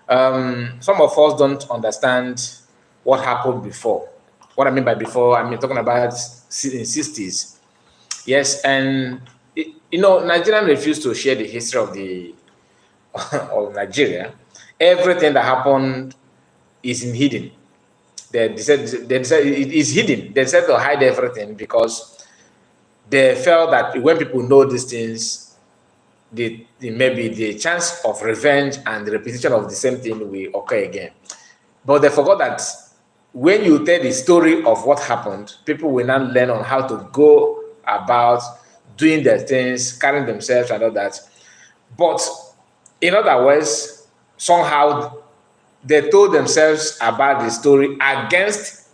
Some of us don't understand what happened before. What I mean by before, I mean talking about in 60s. Yes, and Nigerians refuse to share the history of the of Nigeria. Everything that happened is in hidden. They said it is hidden. They said to hide everything because they felt that when people know these things, maybe the chance of revenge and the repetition of the same thing will occur again. But they forgot that when you tell the story of what happened, people will now learn on how to go about doing their things, carrying themselves and all that. But in other words, somehow they told themselves about the story against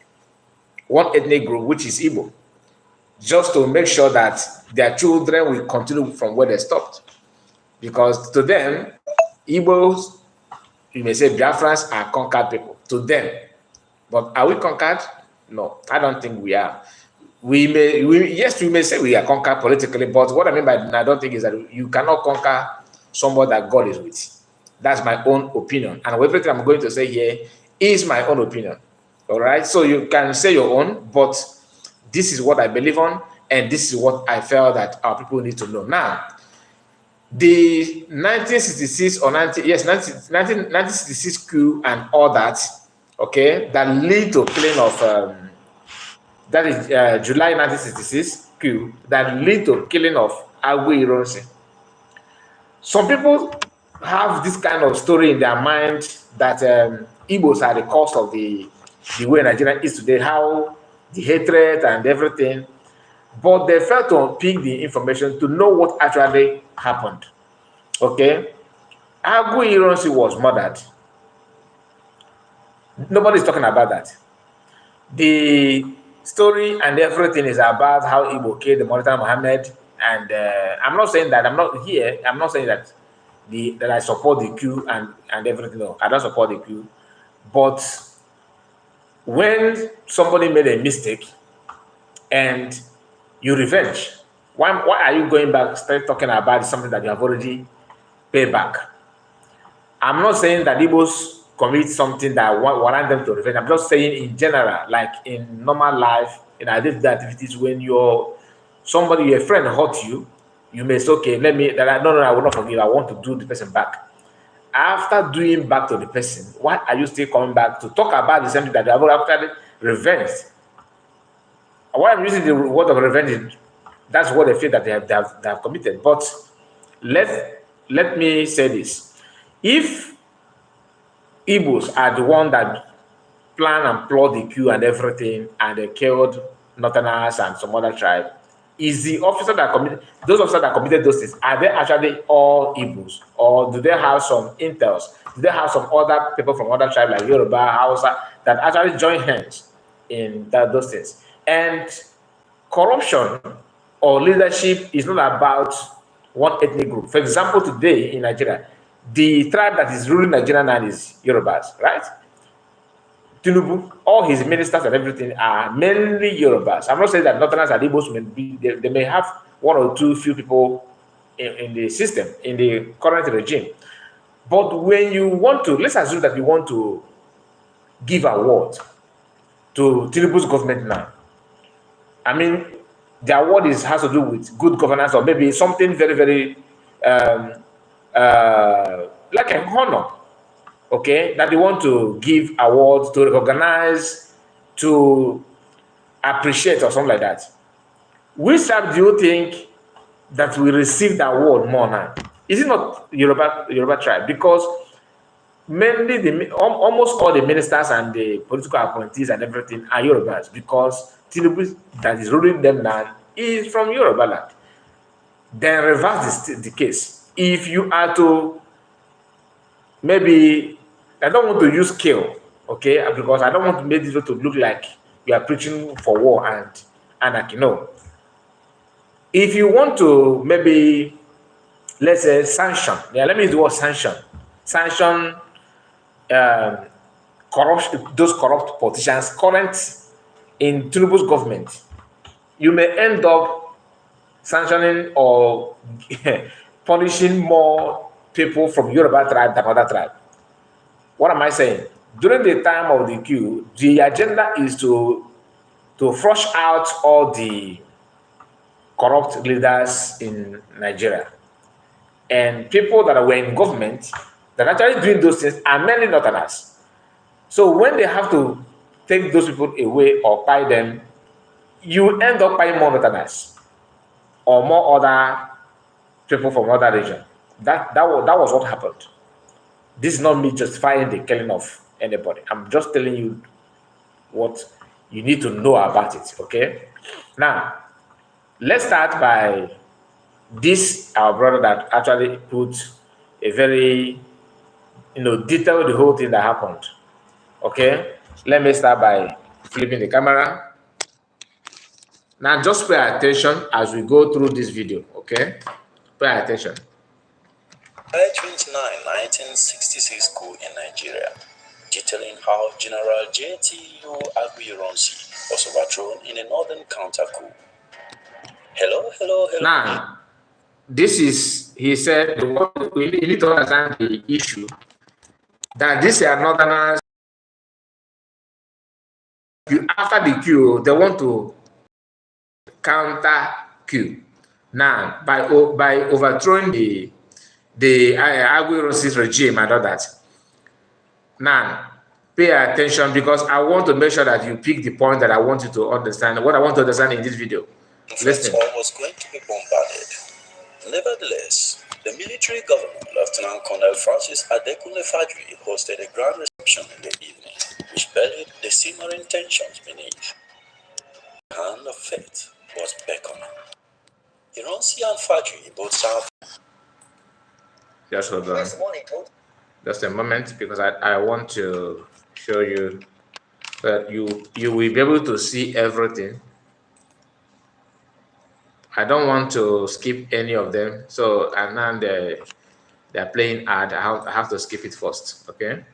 one ethnic group, which is Igbo, just to make sure that their children will continue from where they stopped. Because to them, Igbos, you may say Biafrans are conquered people to them. But are we conquered? No, I don't think we are. Yes, we may say we are conquered politically, but what I mean by I don't think is that you cannot conquer somebody that God is with. That's my own opinion. And everything I'm going to say here is my own opinion. All right. So you can say your own, but this is what I believe on, and this is what I felt that our people need to know. Now, the 1966 or 1966 coup and all that, okay, that lead to killing of that is July 1966 coup that lead to killing of Agui Ironsi. Some people have this kind of story in their mind that Igbos are the cause of the way Nigeria is today, how the hatred and everything, but they failed to pick the information to know what actually happened. Okay, Agui Ironsi was murdered. Nobody's talking about that. The story and everything is about how Igbo killed the Mauritanian Mohammed, and I'm not saying that I'm not saying that I support the coup and everything. No, I don't support the coup. But when somebody made a mistake and you revenge, why are you going back, start talking about something that you have already paid back? I'm not saying that Igbos commit something that warrant them to revenge. I'm just saying in general, like in normal life, in daily activities, when your friend hurt you, you may say, okay, no, I will not forgive. I want to do the person back. After doing back to the person, why are you still coming back to talk about the same thing that you have actually revenge? Why I'm using the word of revenge, that's what they feel that they have committed. But let me say this. If Igbos are the one that plan and plot the coup and everything, and they killed Northerners and some other tribe, is the officer that committed those officers that committed those things, are they actually all Igbos, or do they have some intels? Do they have some other people from other tribes like Yoruba, Hausa that actually join hands in those things? And corruption or leadership is not about one ethnic group. For example, today in Nigeria, the tribe that is ruling Nigeria now is Yorubas, right? Tinubu, all his ministers and everything are mainly Yorubas. I'm not saying that Northerners and Igbos they may have one or two few people in the system, in the current regime. But when you want to, let's assume that you want to give award to Tinubu's government now. I mean, the award has to do with good governance, or maybe something very, very like a honor, okay, that they want to give awards to recognize, to appreciate, or something like that. Which tribe do you think that will receive the award more now? Is it not Yoruba tribe? Because mainly almost all the ministers and the political appointees and everything are Yorubas, because Tinubu that is ruling them now is from Yoruba land. Then reverse the case. If you are to, maybe, I don't want to use kill, okay, because I don't want to make this to look like we are preaching for war and anarchy. No. If you want to, maybe, let's say, sanction, let me use the word sanction those corrupt politicians current in Tinubu's government, you may end up sanctioning or punishing more people from Yoruba tribe than other tribe. what am I saying? During the time of the coup, the agenda is to flush out all the corrupt leaders in Nigeria. And people that were in government that are actually doing those things are mainly Northerners. So when they have to take those people away or buy them, you end up buying more Northerners or more other people from other region. That was what happened. This is not me justifying the killing of anybody. I'm just telling you what you need to know about it. Okay. Now, let's start by this our brother that actually put a very detailed the whole thing that happened. Okay. Let me start by flipping the camera. Now, just pay attention as we go through this video. Okay. Pay attention. July 29, 1966 coup in Nigeria, detailing how General JTU Aguiyi-Ironsi was overthrown in a northern counter-coup. Hello. Now, this is, he said, we need to understand the issue that these are northerners. After the coup, they want to counter coup. Now, by overthrowing the Aguiyi-Ironsi's regime and all that. Now, pay attention because I want to make sure that you pick the point that I want you to understand. What I want to understand in this video. Listen. All was going to be bombarded. Nevertheless, the military governor, Lieutenant Colonel Francis Adekunle Fajri, hosted a grand reception in the evening, which buried the simmering tensions beneath. The hand of fate was beckoning. Ironsi and Fajri both served. Just hold on. Just a moment, because I want to show you that you will be able to see everything. I don't want to skip any of them. So, and now they're playing ad. I have to skip it first. Okay.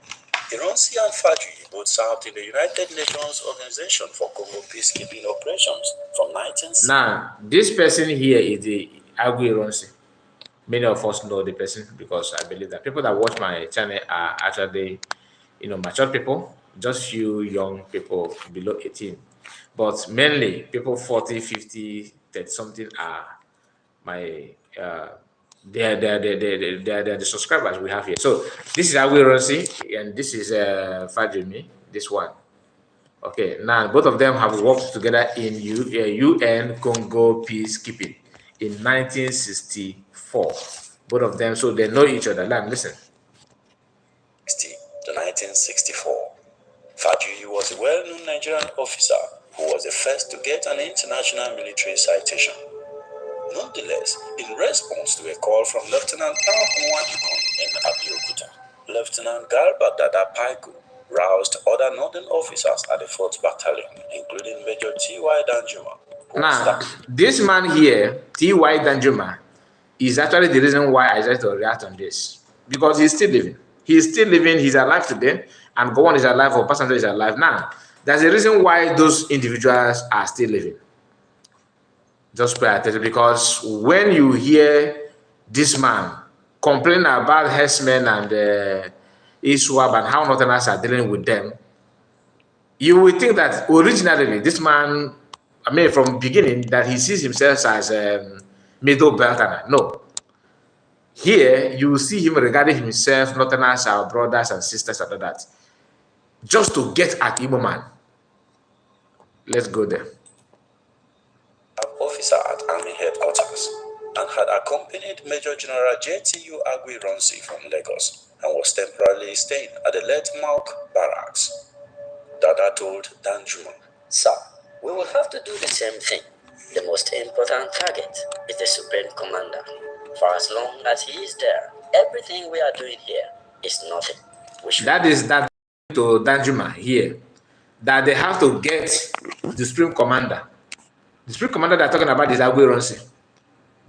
Ironsi and Fajri both served in the United Nations Organization for Congo peacekeeping operations from 1960. Now, this person here is the Aguiyi-Ironsi. Many of us know the person because I believe that people that watch my channel are actually, mature people, just few young people below 18. But mainly people 40, 50, 30 something are my they're the subscribers we have here. So this is Aguiyi-Ironsi and this is Fajimi, this one. Okay, now both of them have worked together in UN Congo peacekeeping in 1964. Both of them, so they know each other. Listen. To 1964. Fajri was a well-known Nigerian officer who was the first to get an international military citation. Nonetheless, in response to a call from Lieutenant Tamuadikon in Abeokuta, Lieutenant Garba Dada Paiku roused other northern officers at the 4th Battalion, including Major T.Y. Danjuma. Now, this man here, T.Y. Danjuma, is actually the reason why I decided to react on this. Because he's still living. He's still living, he's alive today, and Gowon is alive, or Passenger is alive. Now, there's a reason why those individuals are still living. Just pay attention, because when you hear this man complain about herdsmen and ISWAB and how Northerners are dealing with them, you will think that originally this man, from beginning, that he sees himself as middle belterner. No. Here, you will see him regarding himself, Northerners, our brothers and sisters, and all that, just to get at Igbo man. Let's go there. Officer at Army headquarters and had accompanied Major General JTU Aguiyi-Ironsi from Lagos and was temporarily staying at the Letmark barracks. Dada told Danjuma, "Sir, we will have to do the same thing. The most important target is the Supreme Commander. For as long as he is there, everything we are doing here is nothing." That is that to Danjuma here, that they have to get the Supreme Commander. The Supreme Commander they're talking about is Aguiyi-Ironsi.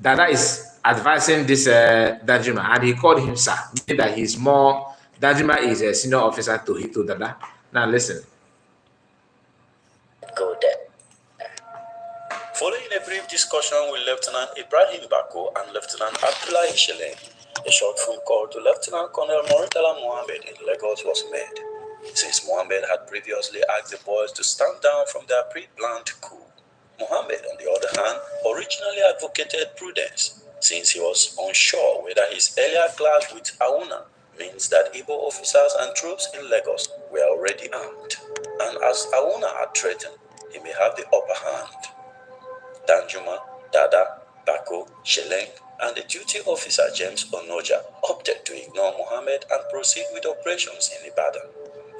Dada is advising this Danjuma, and he called him sir, meaning that he's more, Danjuma is a senior officer to Hito Dada. Now listen. Go there. Following a brief discussion with Lieutenant Ibrahim Bako and Lieutenant Abdullah Ishele, A short phone call to Lieutenant Colonel Moritala Mohammed in Lagos was made, since Mohammed had previously asked the boys to stand down from their pre-planned coup. Mohammed, on the other hand, originally advocated prudence, since he was unsure whether his earlier clash with Auna means that Igbo officers and troops in Lagos were already armed, and as Auna had threatened, he may have the upper hand. Danjuma, Dada, Bako, Sheleng, and the duty officer James Onoja opted to ignore Mohammed and proceed with operations in Ibadan,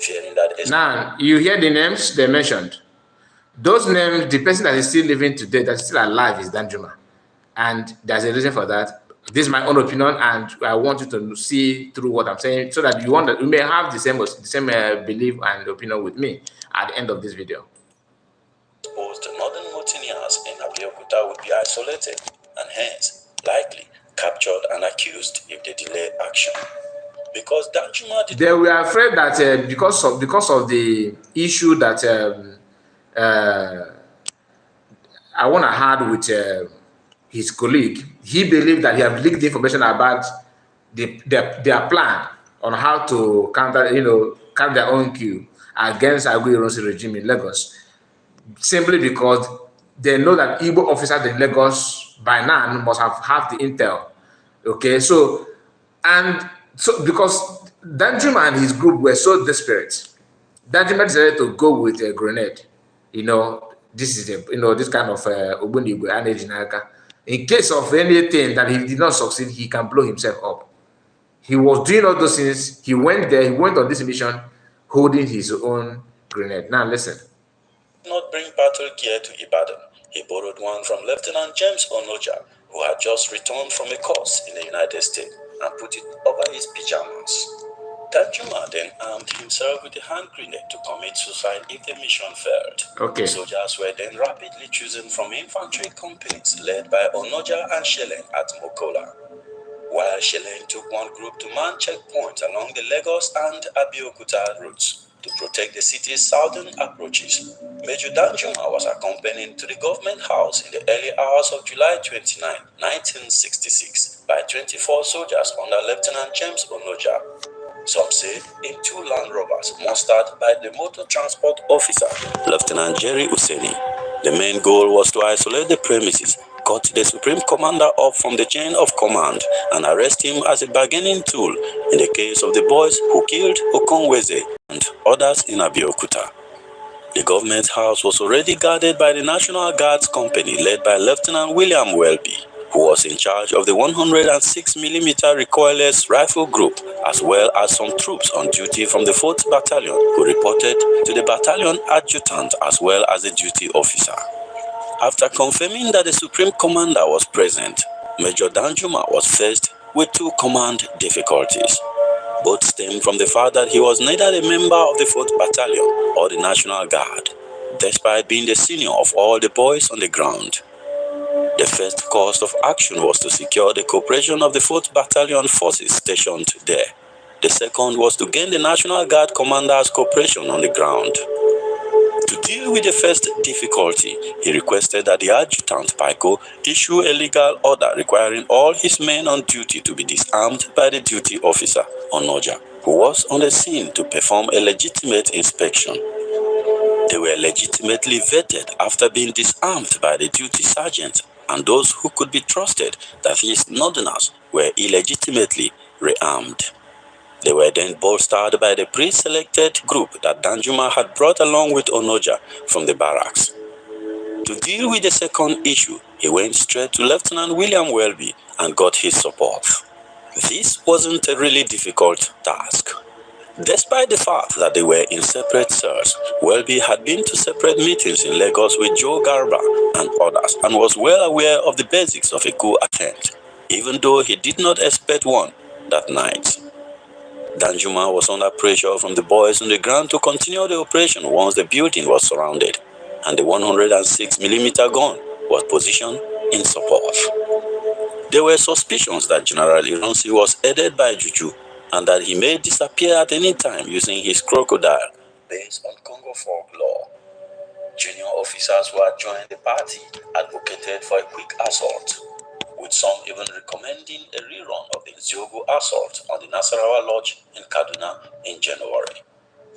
fearing that... Now, you hear the names they mentioned. Those names, the person that is still living today, that's still alive, is Danjuma. And there's a reason for that. This is my own opinion, and I want you to see through what I'm saying so that you may have the same belief and opinion with me at the end of this video. The northern mountaineers in Abeokuta would be isolated and hence likely captured and accused if they delay action. Because Danjuma they were afraid that because of the issue that I want to had with his colleague, he believed that he had leaked information about their plan on how to counter their own coup against Aguiyi-Ironsi regime in Lagos, simply because they know that Igbo officers in Lagos by now must have the intel. Okay, so because Danjuma and his group were so desperate, Danjuma decided to go with a grenade. This is this kind of Ogbunigwe energy. In case of anything that he did not succeed, he can blow himself up. He was doing all those things. He went there. He went on this mission holding his own grenade. Now listen. Not bring battle gear to Ibadan. He borrowed one from Lieutenant James Onoja, who had just returned from a course in the United States, and put it over his pajamas. Danjuma then armed himself with a hand grenade to commit suicide if the mission failed. Okay. Soldiers were then rapidly chosen from infantry companies led by Onoja and Sheleng at Mokola. While Sheleng took one group to man checkpoints along the Lagos and Abeokuta routes to protect the city's southern approaches, Major Danjuma was accompanied to the government house in the early hours of July 29, 1966 by 24 soldiers under Lieutenant James Onoja. Some say in 2 Land Rovers mustered by the motor transport officer, Lieutenant Jerry Useni. The main goal was to isolate the premises, cut the Supreme Commander off from the chain of command, and arrest him as a bargaining tool in the case of the boys who killed Okonweze and others in Abeokuta. The government house was already guarded by the National Guards Company led by Lieutenant William Welby, who was in charge of the 106mm recoilless rifle group, as well as some troops on duty from the 4th Battalion, who reported to the battalion adjutant as well as the duty officer. After confirming that the Supreme Commander was present, Major Danjuma was faced with 2 command difficulties. Both stemmed from the fact that he was neither a member of the 4th Battalion or the National Guard, despite being the senior of all the boys on the ground. The first course of action was to secure the cooperation of the 4th Battalion forces stationed there. The second was to gain the National Guard commander's cooperation on the ground. To deal with the first difficulty, he requested that the adjutant Paiko issue a legal order requiring all his men on duty to be disarmed by the duty officer, Onoja, who was on the scene to perform a legitimate inspection. They were legitimately vetted after being disarmed by the duty sergeant, and those who could be trusted, that is, northerners, were illegitimately rearmed. They were then bolstered by the pre-selected group that Danjuma had brought along with Onoja from the barracks. To deal with the second issue, he went straight to Lieutenant William Welby and got his support. This wasn't a really difficult task. Despite the fact that they were in separate cells, Welby had been to separate meetings in Lagos with Joe Garba and others and was well aware of the basics of a coup attempt, even though he did not expect one that night. Danjuma was under pressure from the boys on the ground to continue the operation once the building was surrounded, and the 106mm gun was positioned in support. There were suspicions that General Ironsi was aided by Juju, and that he may disappear at any time using his crocodile based on Congo folk law. Junior officers who had joined the party advocated for a quick assault. with some even recommending a rerun of the Nziogo assault on the Nasarawa Lodge in Kaduna in January.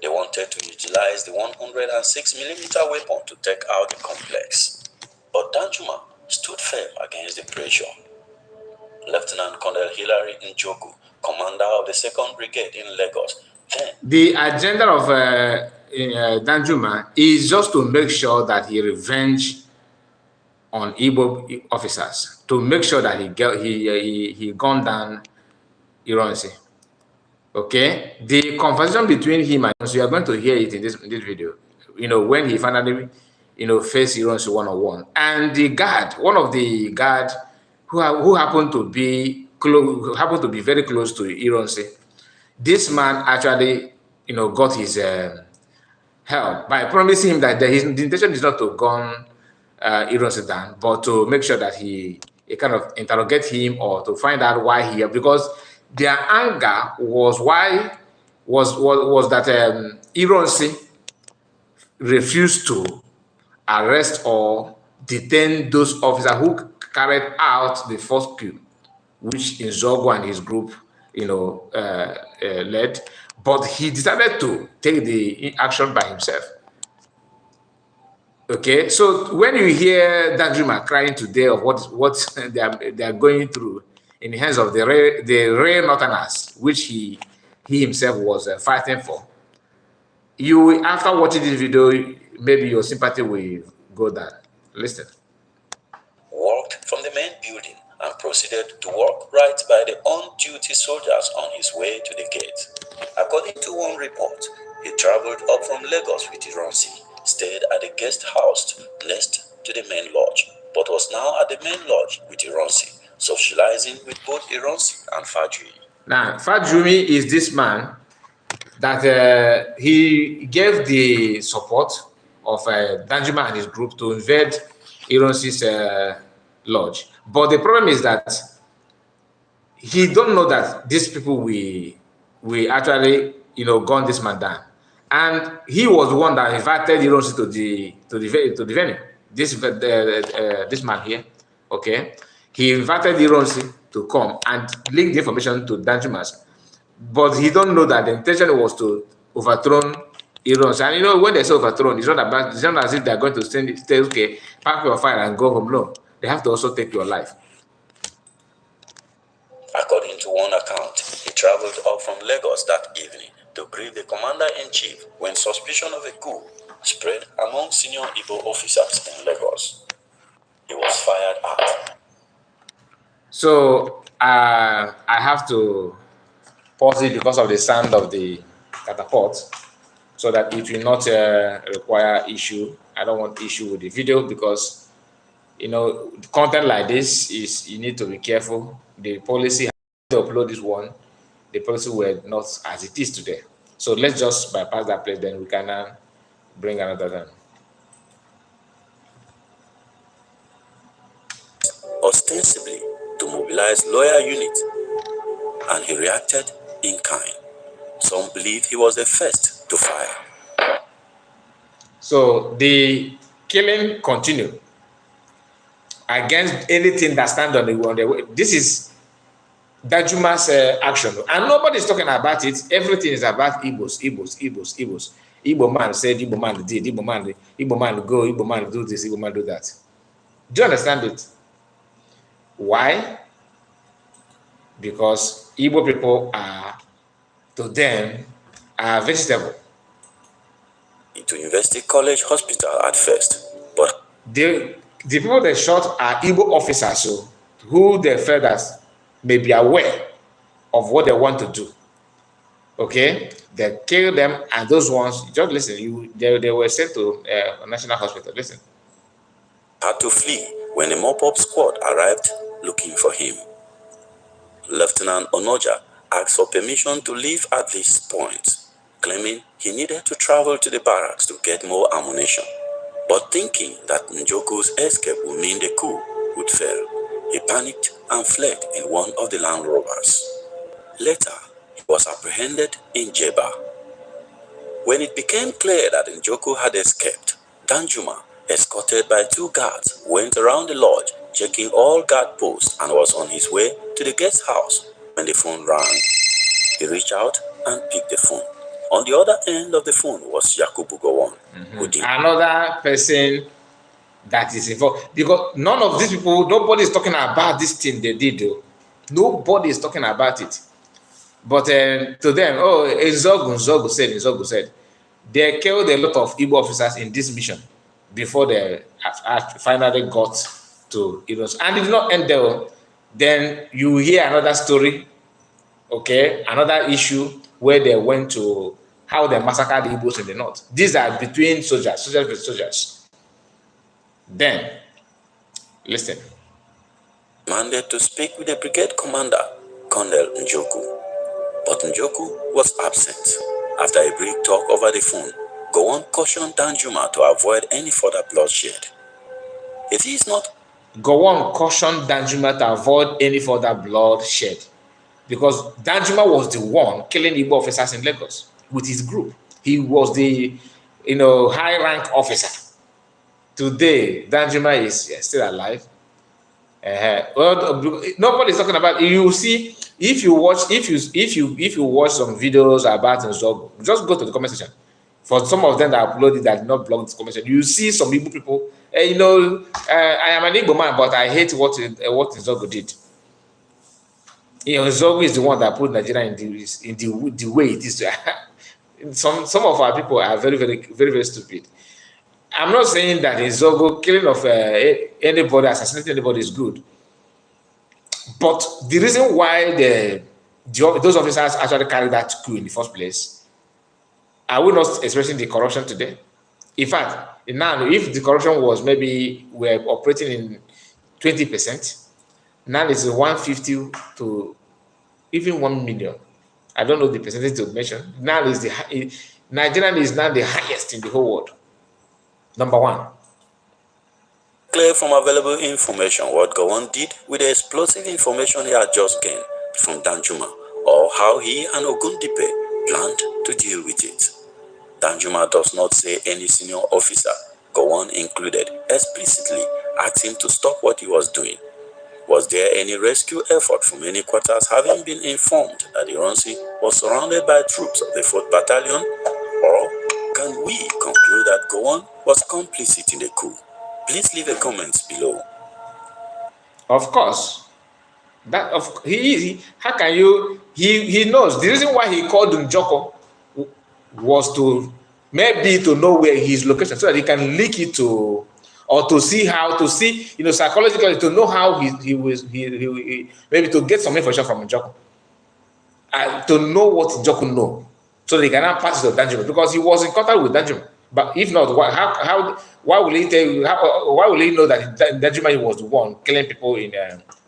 They wanted to utilize the 106mm weapon to take out the complex. But Danjuma stood firm against the pressure. Lieutenant Colonel Hilary Njoku, commander of the 2nd Brigade in Lagos, then... The agenda of Danjuma is just to make sure that he revenge on Igbo officers, to make sure that he gunned down Ironsi. Okay, the conversation between him and, so you are going to hear it in this video. When he finally, faced Ironsi one-on-one, and the guard, one of the guard who happened to be very close to Ironsi, this man actually, got his help by promising him that the intention is not to gun Ironsi down, but to make sure that he kind of interrogate him or to find out why because their anger was that Ironsi refused to arrest or detain those officers who carried out the first coup, which Nzogo and his group, led. But he decided to take the action by himself. Okay, so when you hear Danjuma crying today of what they are going through in the hands of the rare Northerners, which he himself was fighting for, you, after watching this video, maybe your sympathy will go down. Listen. Walked from the main building and proceeded to walk right by the on-duty soldiers on his way to the gate. According to one report, he traveled up from Lagos with Ironsi, stayed at the guest house next to the main lodge, but was now at the main lodge with Ironsi, socializing with both Ironsi and Fajui. Now, Fajui is this man that he gave the support of Danjuma and his group to invade Ironsi's lodge. But the problem is that he don't know that these people will actually, gun this man down. And he was the one that invited Ironsi to the venue. This man here, okay? He invited Ironsi to come and leak the information to Danjumas. But he don't know that the intention was to overthrow Ironsi. And when they say overthrown, it's not as if they're going to say, okay, pack your fire and go home. No, they have to also take your life. According to one account, he traveled up from Lagos that evening to brief the commander-in-chief when suspicion of a coup spread among senior Igbo officers in Lagos. He was fired at. So I have to pause it because of the sound of the catapult, so that it will not require issue. I don't want issue with the video because, content like this you need to be careful. The policy to upload this one, the policy were not as it is today. So let's just bypass that place, then we can bring another one. Ostensibly to mobilize loyal unit, and he reacted in kind. Some believe he was the first to fire. So the killing continued against anything that stands on the way. This is Danjuma's action, and nobody's talking about it. Everything is about Igbos. Igbo man said, Igbo man did, Igbo man go, Igbo man do this, Igbo man do that. Do you understand it? Why? Because Igbo people are, to them, are vegetable. To University College Hospital at first, but the people they shot are Igbo officers, so who they felt that may be aware of what they want to do. Okay, they kill them, and those ones, just listen. They were sent to a national hospital. Listen. Had to flee when a mop-up squad arrived looking for him. Lieutenant Onoja asked for permission to leave at this point, claiming he needed to travel to the barracks to get more ammunition. But thinking that Njoku's escape would mean the coup would fail, he panicked and fled in one of the Land Rovers. Later, he was apprehended in Jeba. When it became clear that Njoku had escaped, Danjuma, escorted by 2 guards, went around the lodge checking all guard posts, and was on his way to the guest house when the phone rang. He reached out and picked the phone. On the other end of the phone was Yakubu Gowon, who did another person that is involved, because none of these people, nobody is talking about this thing they did, though. Nobody is talking about it. But to them, oh, Nzogu said, they killed a lot of Igbo officers in this mission before they finally got to Iros. And it did not end there. Then you hear another story, okay, another issue where they went to how they massacred the Igbos in the north. These are between soldiers with soldiers. Then, listen. demanded to speak with the brigade commander, Colonel Njoku. But Njoku was absent. After a brief talk over the phone, Gowon cautioned Danjuma to avoid any further bloodshed. It is not. Gowon cautioned Danjuma to avoid any further bloodshed because Danjuma was the one killing Igbo officers in Lagos with his group. He was the, high rank officer. Today, Danjuma is still alive. Well, nobody's talking about. You see, if you watch some videos about Nzogu, just go to the comment section. For some of them that uploaded that did not blog the comment section, you see some Igbo people. I am an Igbo man, but I hate what Nzogu did. Nzogu is the one that put Nigeria in the way it is. Some of our people are very, very, very, very stupid. I'm not saying that Nzogu killing of anybody, assassinating anybody is good. But the reason why those officers actually carried that coup in the first place, are we not expressing the corruption today? In fact, now if the corruption was maybe we're operating in 20%, now it's 150 to even 1 million. I don't know the percentage to mention. Now Nigeria is now the highest in the whole world. Number one. Clear from available information what Gowon did with the explosive information he had just gained from Danjuma, or how he and Ogundipe planned to deal with it. Danjuma does not say any senior officer, Gowon included, explicitly asked him to stop what he was doing. Was there any rescue effort from any quarters, having been informed that Ironsi was surrounded by troops of the 4th Battalion? Or can we conclude that Gowon was complicit in the coup? Please leave a comment below. Of course. How can you? He knows the reason why he called Njoko was to maybe to know where his location, so that he can link it to, or to see psychologically, to know how he maybe to get some information from Njoko, to know what Njoko know, so they can now pass it to Danjuma, because he was in contact with Danjuma. But if not, why will he tell you? Why will he know that Danjuma was the one killing people in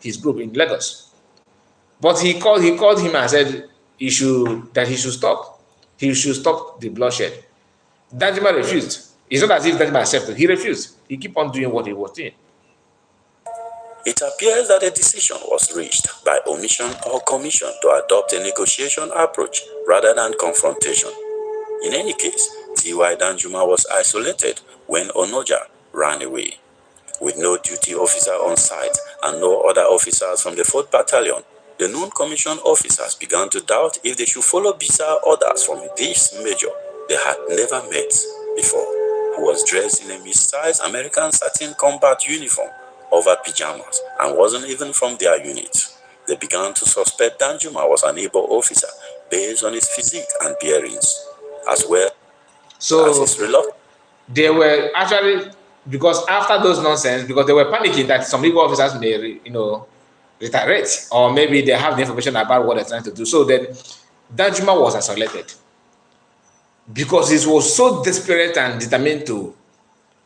his group in Lagos? But he called him and said he should stop. He should stop the bloodshed. Danjuma refused. It's not as if Danjuma accepted. He refused. He kept on doing what he was doing. It appears that a decision was reached by omission or commission to adopt a negotiation approach rather than confrontation. In any case, T.Y. Danjuma was isolated when Onoja ran away. With no duty officer on site and no other officers from the 4th Battalion, the non-commissioned officers began to doubt if they should follow bizarre orders from this major they had never met before, who was dressed in a mid-sized American satin combat uniform over pajamas and wasn't even from their unit. They began to suspect Danjuma was an Igbo officer based on his physique and bearings, as well as his reluctance. They were actually, because after those nonsense, because they were panicking that some Igbo officers may, retaliate, or maybe they have the information about what they're trying to do. So then Danjuma was isolated because he was so desperate and determined to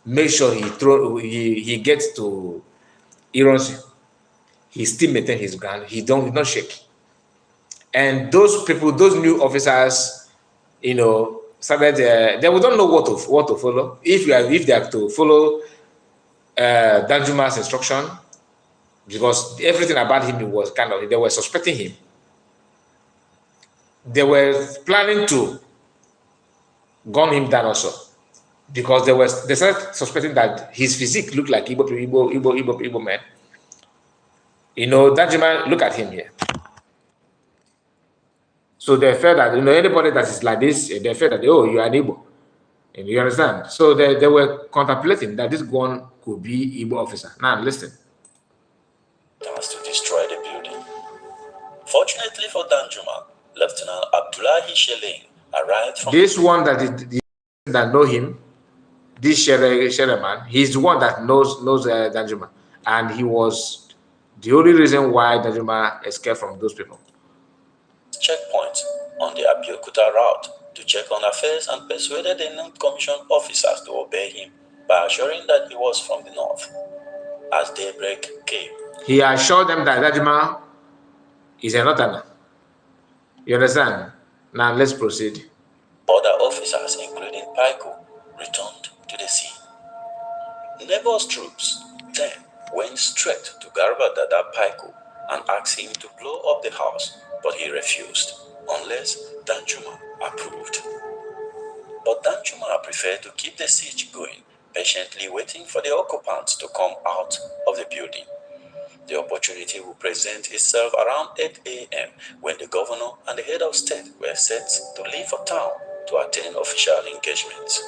make sure he gets to Ironsi. He still maintained his ground. He did not shake. And those people, those new officers, started. They don't know what to follow. If they have to follow Danjuma's instruction, because everything about him was they were suspecting him. They were planning to gun him down also, because they started suspecting that his physique looked like Igbo man. Danjuma, look at him here. So they felt that, anybody that is like this, they felt that, oh, you are an Igbo. And you understand? So they were contemplating that this one could be Igbo officer. Now, listen. Was to destroy the building. Fortunately for Danjuma, Lieutenant Abdullahi Shelin arrived from this one that know him, this Shere man, he's the one that knows Danjuma, and he was the only reason why Danjuma escaped from those people. Checkpoint on the Abeokuta route to check on affairs and persuaded the non-commissioned officers to obey him by assuring that he was from the north. As daybreak came, he assured them that Danjuma is a northerner. You understand? Now let's proceed. Other officers, including Paiko, returned to the scene. Neighbors' troops then went straight to Garba Dada Paiko and asked him to blow up the house, but he refused, unless Danjuma approved. But Danjuma preferred to keep the siege going, patiently waiting for the occupants to come out of the building. The opportunity will present itself around 8 a.m. when the governor and the head of state were set to leave for town to attend official engagements.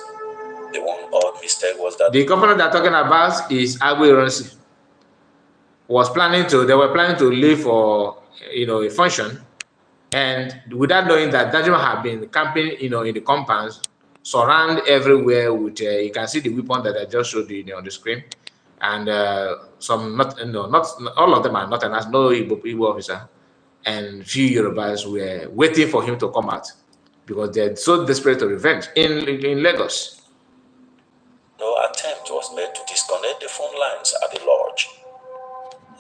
The one odd mistake was that the governor they're talking about is Agui Ronsi. They were planning to leave for a function, and without knowing that Danjuma had been camping in the compounds, surround everywhere with you can see the weapon that I just showed you on the screen, and not all of them are not enough, no Igbo officer, and few Yorubas were waiting for him to come out because they're so desperate to revenge in Lagos. No attempt was made to disconnect the phone lines at the lodge.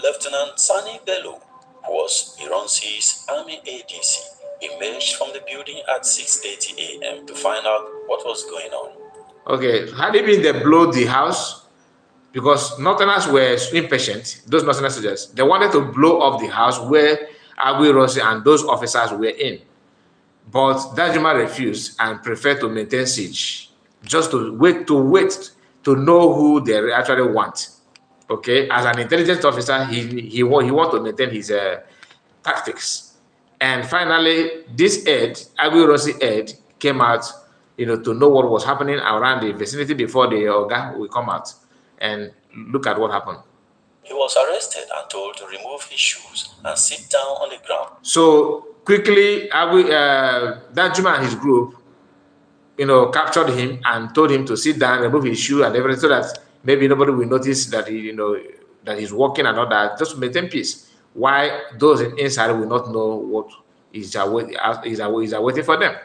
Lieutenant Sani Bello, who was Ironsi's Army ADC, emerged from the building at 6:30 a.m. to find out what was going on. Okay, had it been they blow the house, because Northerners were impatient, those Northern soldiers, they wanted to blow up the house where Agui Ronsi and those officers were in. But Danjuma refused and preferred to maintain siege, just to wait to know who they actually want. Okay, as an intelligence officer, he want to maintain his tactics. And finally, this aide, Agui Ronsi aide, came out, to know what was happening around the vicinity before the Oga will come out. And look at what happened. He was arrested and told to remove his shoes and sit down on the ground. So quickly, Danjuma and his group, captured him and told him to sit down, remove his shoe and everything, so that maybe nobody will notice that that he's walking and all that, just to maintain peace. Why those inside will not know what is awaiting for them.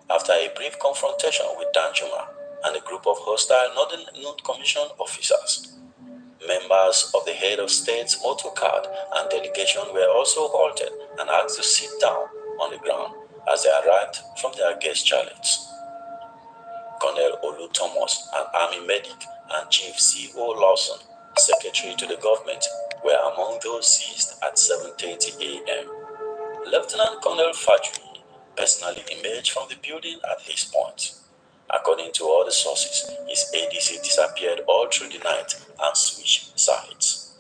After a brief confrontation with Danjuma and a group of hostile Northern non-commissioned officers, members of the head of state's motor card and delegation were also halted and asked to sit down on the ground as they arrived from their guest chalets. Colonel Olu Thomas, an army medic, and Chief C.O. Lawson, secretary to the government, were among those seized at 7:30 a.m. Lieutenant Colonel Fajui personally emerged from the building at this point. According to all the sources, his ADC disappeared all through the night and switched sides.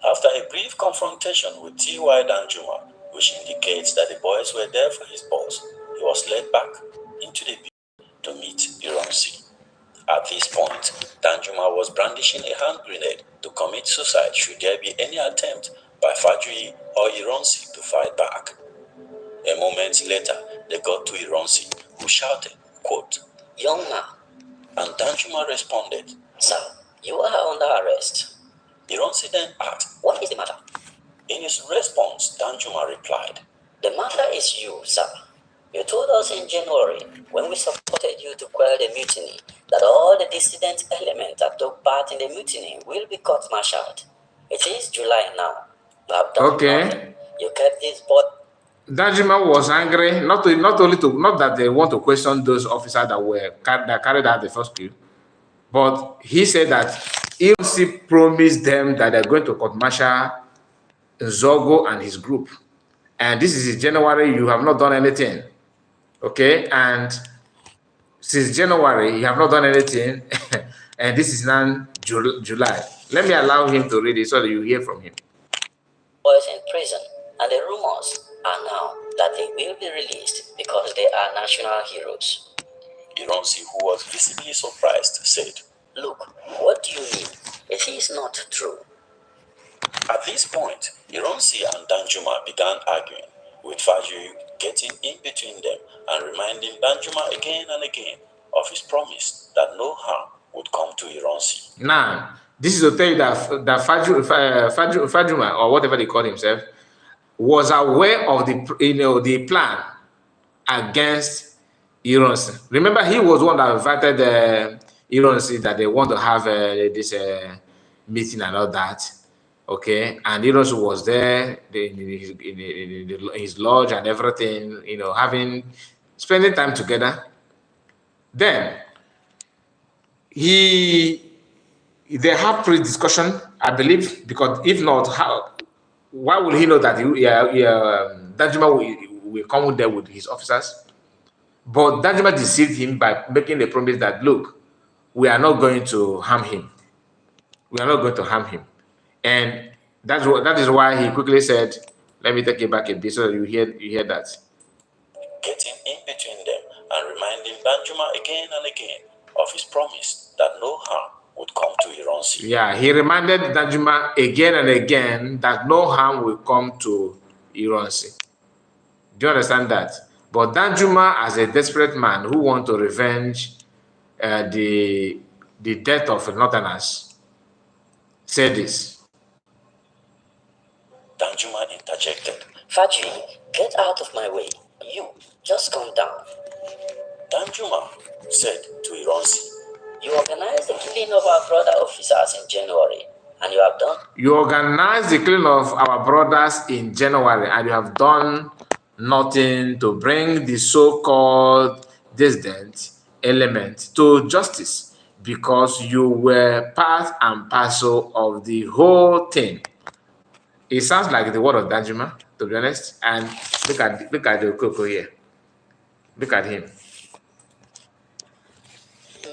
After a brief confrontation with T.Y. Danjuma, which indicates that the boys were there for his boss, he was led back into the building to meet Ironsi. At this point, Danjuma was brandishing a hand grenade to commit suicide should there be any attempt by Fajui or Ironsi to fight back. A moment later, they got to Ironsi, who shouted, quote, "Young man," and Danjuma responded, "Sir, you are under arrest." Ironsi then asked, "What is the matter?" In his response, Danjuma replied, "The matter is you, sir. You told us in January, when we supported you to quell the mutiny, that all the dissident elements that took part in the mutiny will be court-martialed. It is July now. You have done nothing. You kept this board." Danjuma was angry, not that they want to question those officers that carried out the first coup, but he said that EOC promised them that they're going to court-martial Zogo and his group. And this is in January, you have not done anything. Okay, and since January, you have not done anything, and this is now July. Let me allow him to read it so that you hear from him. Boys in prison, and the rumors are now that they will be released because they are national heroes. Ironsi, who was visibly surprised, said, "Look, what do you mean? It is not true." At this point, Ironsi and Danjuma began arguing, with Faju getting in between them and reminding Danjuma again and again of his promise that no harm would come to Ironsi. Now, this is to tell you that Fajuma, or whatever they call himself, was aware of the plan against Ironsi. Remember, he was one that invited Ironsi that they want to have this meeting and all that. Okay, and Ironsi was there in his lodge and everything, spending time together. Then they have pre-discussion, I believe, because if not, why will he know that Danjuma will come there with his officers? But Danjuma deceived him by making a promise that, look, we are not going to harm him. We are not going to harm him. And that is why he quickly said, let me take it back a bit so that you hear that. Getting in between them and reminding Danjuma again and again of his promise that no harm would come to Ironsi. Yeah, he reminded Danjuma again and again that no harm will come to Ironsi. Do you understand that? But Danjuma, as a desperate man who wants to revenge the death of Northerners, said this. Danjuma interjected. "Fajri, get out of my way. You, just calm down." Danjuma said to Ironsi, "You organized the killing of our brother officers in January, and you have done..." You organized the killing of our brothers in January, and you have done nothing to bring the so-called dissident element to justice, because you were part and parcel of the whole thing. It sounds like the word of Danjuma, to be honest. And look at the Koko here. Look at him.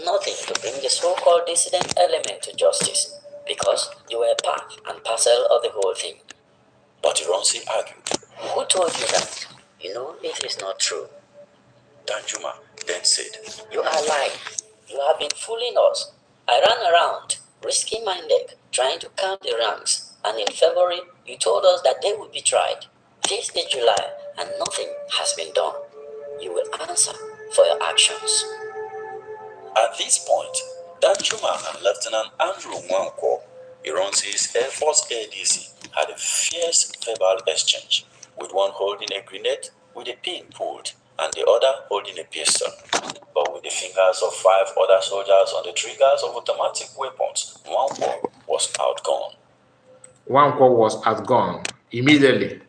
"Nothing to bring the so-called dissident element to justice, because you were part and parcel of the whole thing." But Ironsi argued. "Who told you that? You know it is not true." Danjuma then said, "You are lying. You have been fooling us. I ran around, risking my neck, trying to count the ranks, and in February, you told us that they would be tried. This is July, and nothing has been done. You will answer for your actions." At this point, Danjuma and Lieutenant Andrew Nwankwo, Ironsi's Air Force ADC, had a fierce verbal exchange, with one holding a grenade with a pin pulled and the other holding a pistol. But with the fingers of 5 other soldiers on the triggers of automatic weapons, Nwankwo was outgone. Nwankwo was outgone immediately.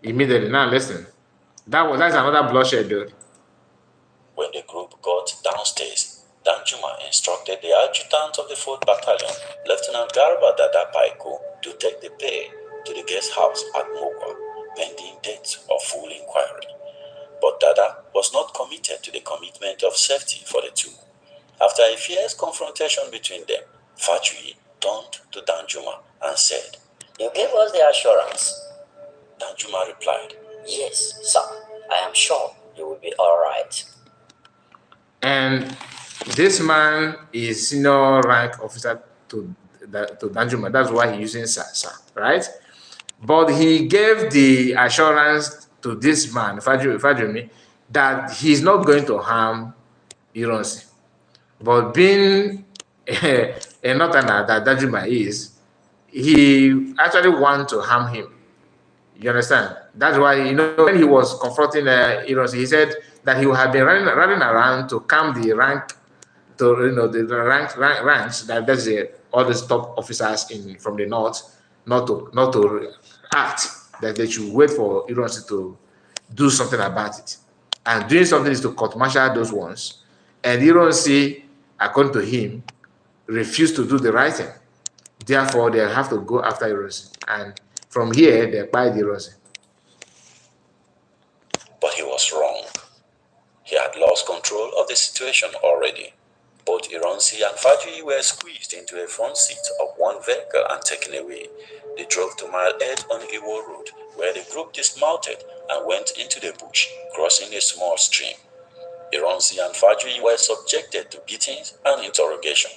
Now listen, that's another bloodshed, dude. When the group got downstairs, Danjuma instructed the adjutant of the 4th Battalion, Lieutenant Garba Dada Paiko, to take the pair to the guest house at Mokwa, pending date of full inquiry. But Dada was not committed to the commitment of safety for the two. After a fierce confrontation between them, Fajui turned to Danjuma and said, "You gave us the assurance." Danjuma replied, "Yes, sir. I am sure you will be all right." And this man is senior rank officer to Danjuma. That's why he's using sir, right? But he gave the assurance to this man, Fajumi, that he's not going to harm Ironsi. But being a northerner that Danjuma is, he actually wants to harm him. You understand? That's why, when he was confronting Ironsi, he said that he would have been running around to calm the rank, the ranks, that's all the top officers from the north, not to act, that they should wait for Ironsi to do something about it. And doing something is to court-martial those ones. And Ironsi, according to him, refused to do the right thing. Therefore, they have to go after Ironsi. And from here, they buy the Ironsi. But he was wrong. He had lost control of the situation already. Both Ironsi and Faji were squeezed into a front seat of one vehicle and taken away. They drove to Mile 8 on Iwo Road, where the group dismounted and went into the bush, crossing a small stream. Ironsi and Faji were subjected to beatings and interrogation.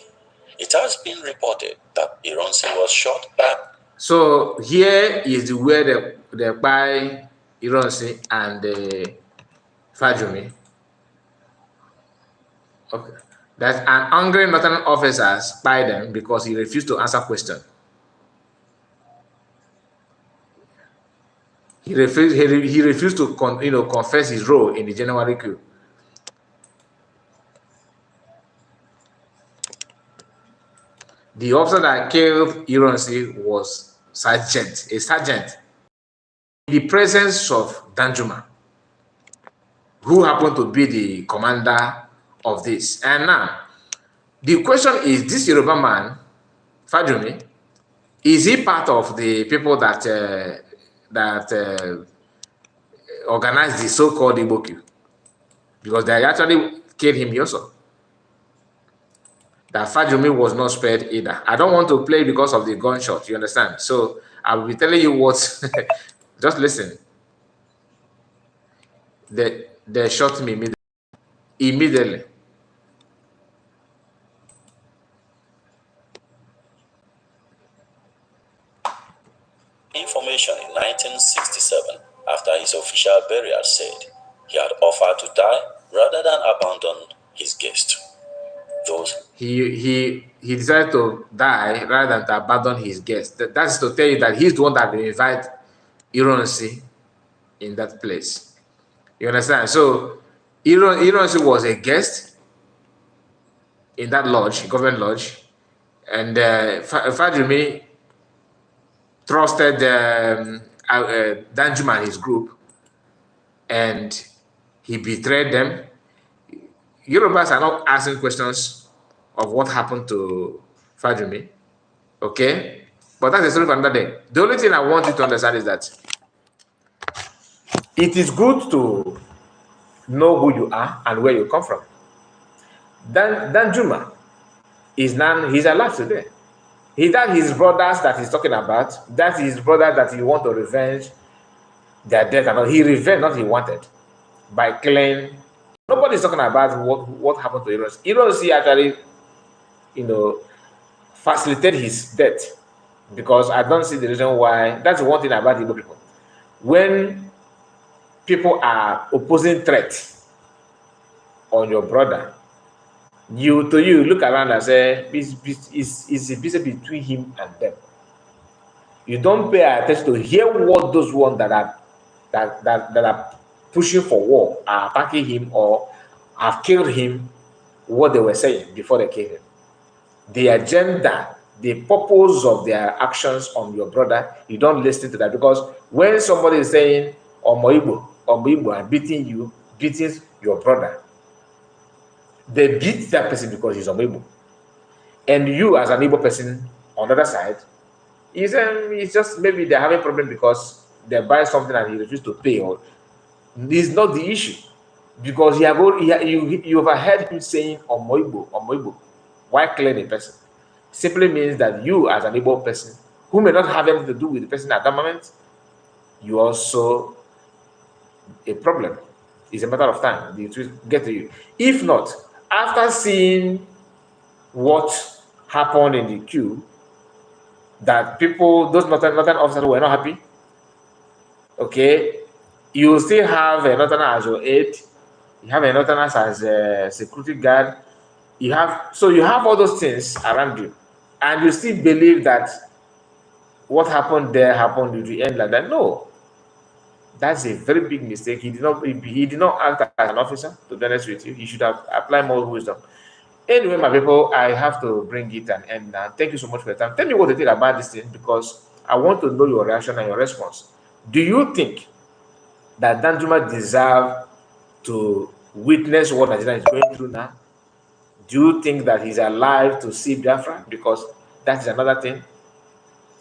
It has been reported that Ironsi was shot back. So here is where they buy Ironsi and Fajumi. Okay. That an angry northern officer spied them because he refused to answer questions. He refused to confess his role in the January coup. The officer that killed Ironsi was a sergeant, in the presence of Danjuma, who happened to be the commander of this. And now, the question is, this Yoruba man, Fajumi, is he part of the people that organized the so-called Igbo coup? Because they actually killed him also. That Fajumi was not spared either. I don't want to play because of the gunshot, you understand? So I will be telling you what, just listen. They shot me immediately. Information in 1967, after his official burial, said he had offered to die rather than abandon his guest. He decided to die rather than to abandon his guest. That's to tell you that he's the one that will invite Ironsi in that place. You understand? So Ironsi was a guest in that lodge, government lodge, and Fajumi trusted Danjuma and his group, and he betrayed them. Yorubas are not asking questions of what happened to Fajumi, okay? But that's a story for another day. The only thing I want you to understand is that it is good to know who you are and where you come from. Danjuma he's alive today. That his brothers that he's talking about, that's his brother that he want to revenge their death about. He revenged, not he wanted, by killing. Nobody's talking about what happened to Ironsi. Ironsi actually, facilitated his death, because I don't see the reason why. That's one thing about Igbo people. When people are opposing threats on your brother, you look around and say, it's a business between him and them. You don't pay attention to hear what those ones that are pushing for war are attacking him or have killed him, what they were saying before they killed him. The agenda, the purpose of their actions on your brother, you don't listen to that, because when somebody is saying Omoigbo and beating your brother, they beat that person because he's Omoigbo. And you as an Igbo person on the other side, it's just maybe they're having a problem because they buy something and he refused to pay, or it's not the issue. Because you have heard him saying Omoigbo, why killing a person? Simply means that you as an Igbo person, who may not have anything to do with the person at that moment, you also a problem. It's a matter of time. It will get to you. If not, after seeing what happened in the queue, that those northern officers were not happy, okay, you still have a northern as your aide, you have a northern as a security guard, you have all those things around you, and you still believe that what happened there happened at the end like that. No, that's a very big mistake. He did not act as an officer, to be honest with you. He should have applied more wisdom. Anyway, my people, I have to bring it an end now. Thank you so much for your time. Tell me what you think about this thing, because I want to know your reaction and your response. Do you think that Danjuma deserves to witness what Nigeria is going through now? Do you think that he's alive to see Biafra? Because that is another thing.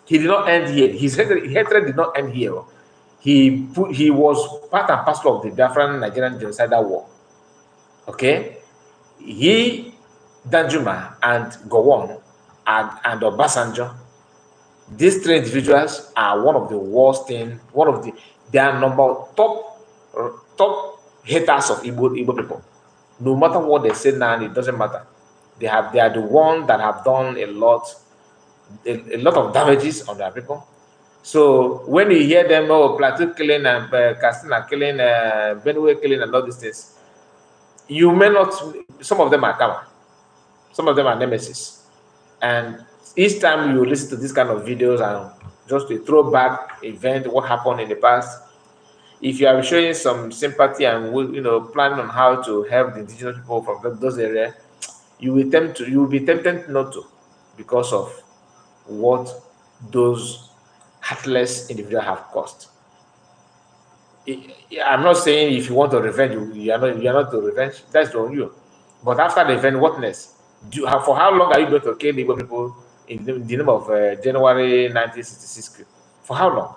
He did not end here. His hatred did not end here. He was part and parcel of the Biafran Nigerian genocidal war. Okay? He Danjuma and Gowon and Obasanjo, these three individuals are one of the worst thing, they are top haters of Igbo people. No matter what they say now, it doesn't matter. They are the ones that have done a lot of damages on their people. So when you hear them, oh, Plateau killing and Castina killing, Benue killing and all these things, you may not, some of them are common, some of them are nemesis. And each time you listen to this kind of videos and just a throwback event, what happened in the past, if you are showing some sympathy and planning on how to help the indigenous people from those areas, you will be tempted not to, because of what those heartless individuals have caused. I'm not saying if you want to revenge, you are not to revenge. That's on you. But after the event, what next? For how long are you going to kill Igbo people in the name of January 1966 coup? For how long?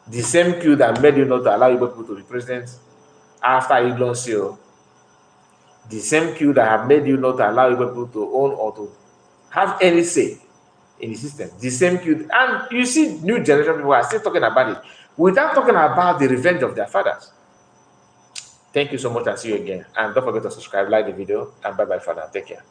The same coup that made you not to allow Igbo people to be president after Iglon Seal, the same coup that have made you not to allow Igbo people to own or to have any say in the system, the same coup. And you see, new generation people are still talking about it without talking about the revenge of their fathers. Thank you so much, and see you again. And don't forget to subscribe, like the video, and bye-bye for now. Take care.